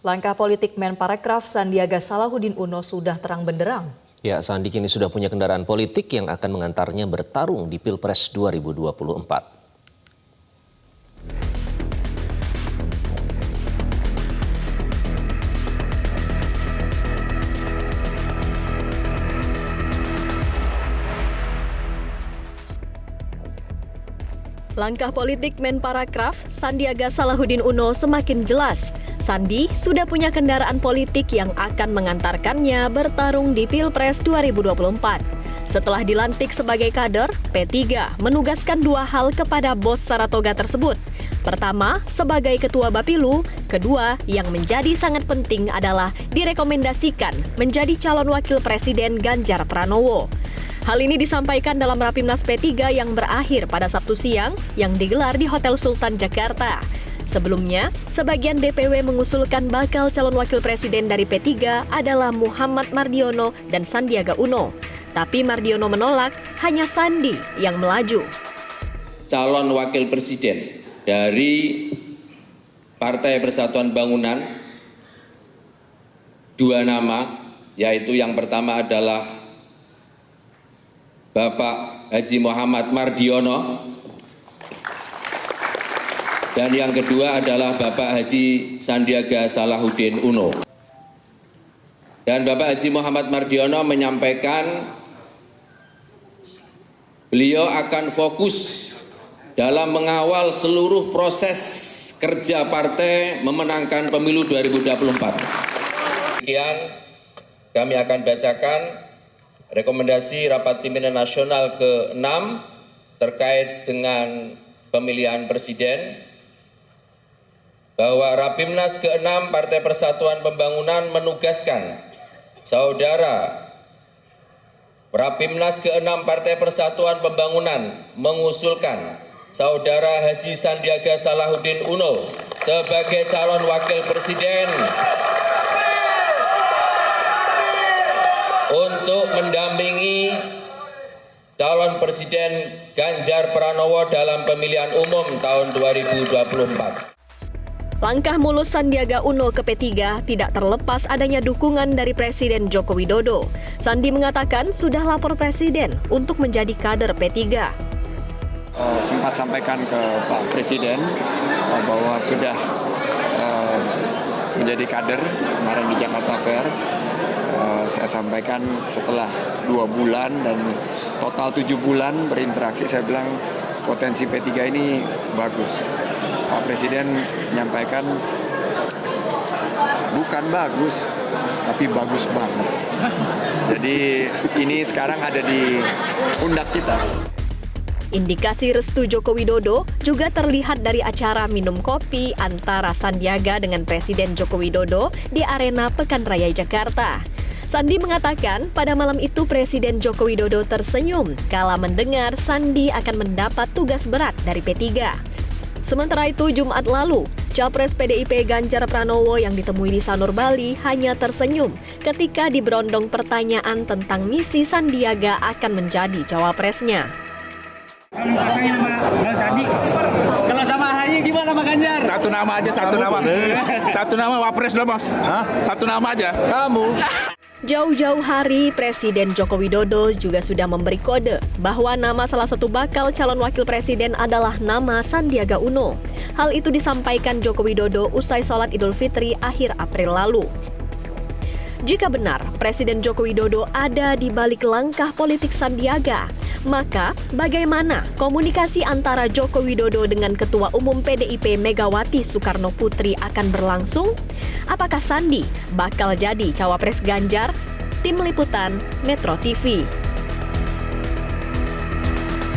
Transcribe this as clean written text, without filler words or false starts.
Langkah politik Menparekraf Sandiaga Salahuddin Uno sudah terang benderang. Ya, Sandi kini sudah punya kendaraan politik yang akan mengantarnya bertarung di Pilpres 2024. Langkah politik Menparekraf Sandiaga Salahuddin Uno semakin jelas. Sandi sudah punya kendaraan politik yang akan mengantarkannya bertarung di Pilpres 2024. Setelah dilantik sebagai kader, P3 menugaskan dua hal kepada bos Saratoga tersebut. Pertama, sebagai ketua Bapilu. Kedua, yang menjadi sangat penting adalah direkomendasikan menjadi calon wakil presiden Ganjar Pranowo. Hal ini disampaikan dalam Rapimnas P3 yang berakhir pada Sabtu siang yang digelar di Hotel Sultan Jakarta. Sebelumnya, sebagian DPW mengusulkan bakal calon wakil presiden dari P3 adalah Muhammad Mardiono dan Sandiaga Uno. Tapi Mardiono menolak, hanya Sandi yang melaju. Calon wakil presiden dari Partai Persatuan Bangunan, dua nama, yaitu yang pertama adalah Bapak Haji Muhammad Mardiono, dan yang kedua adalah Bapak Haji Sandiaga Salahuddin Uno. Dan Bapak Haji Muhammad Mardiono menyampaikan beliau akan fokus dalam mengawal seluruh proses kerja partai memenangkan pemilu 2024. Sekian kami akan bacakan rekomendasi Rapat Pimpinan Nasional ke-6 terkait dengan pemilihan presiden, bahwa Rapimnas ke-6 Partai Persatuan Pembangunan menugaskan saudara Rapimnas ke-6 Partai Persatuan Pembangunan mengusulkan saudara Haji Sandiaga Salahuddin Uno sebagai calon wakil presiden untuk mendampingi calon presiden Ganjar Pranowo dalam pemilihan umum tahun 2024. Langkah mulus Sandiaga Uno ke P3 tidak terlepas adanya dukungan dari Presiden Joko Widodo. Sandi mengatakan sudah lapor Presiden untuk menjadi kader P3. Sempat sampaikan ke Pak Presiden bahwa sudah menjadi kader kemarin di Jakarta Fair. Saya sampaikan setelah 2 bulan dan total 7 bulan berinteraksi, saya bilang potensi P3 ini bagus. Pak Presiden menyampaikan bukan bagus, tapi bagus banget. Jadi ini sekarang ada di pundak kita. Indikasi restu Joko Widodo juga terlihat dari acara minum kopi antara Sandiaga dengan Presiden Joko Widodo di Arena Pekan Raya Jakarta. Sandi mengatakan pada malam itu Presiden Joko Widodo tersenyum kala mendengar Sandi akan mendapat tugas berat dari P3. Sementara itu Jumat lalu, Capres PDIP Ganjar Pranowo yang ditemui di Sanur Bali hanya tersenyum ketika diberondong pertanyaan tentang misi Sandiaga akan menjadi cawapresnya. Kalau sama Ahy gimana Pak Ganjar? Satu nama aja, satu nama. Satu nama wapres dong, Mas. Hah? Satu nama aja. Kamu. Jauh-jauh hari, Presiden Joko Widodo juga sudah memberi kode bahwa nama salah satu bakal calon wakil presiden adalah nama Sandiaga Uno. Hal itu disampaikan Joko Widodo usai sholat Idul Fitri akhir April lalu. Jika benar Presiden Joko Widodo ada di balik langkah politik Sandiaga, maka bagaimana komunikasi antara Joko Widodo dengan Ketua Umum PDIP Megawati Soekarno Putri akan berlangsung? Apakah Sandi bakal jadi cawapres Ganjar? Tim Liputan Metro TV.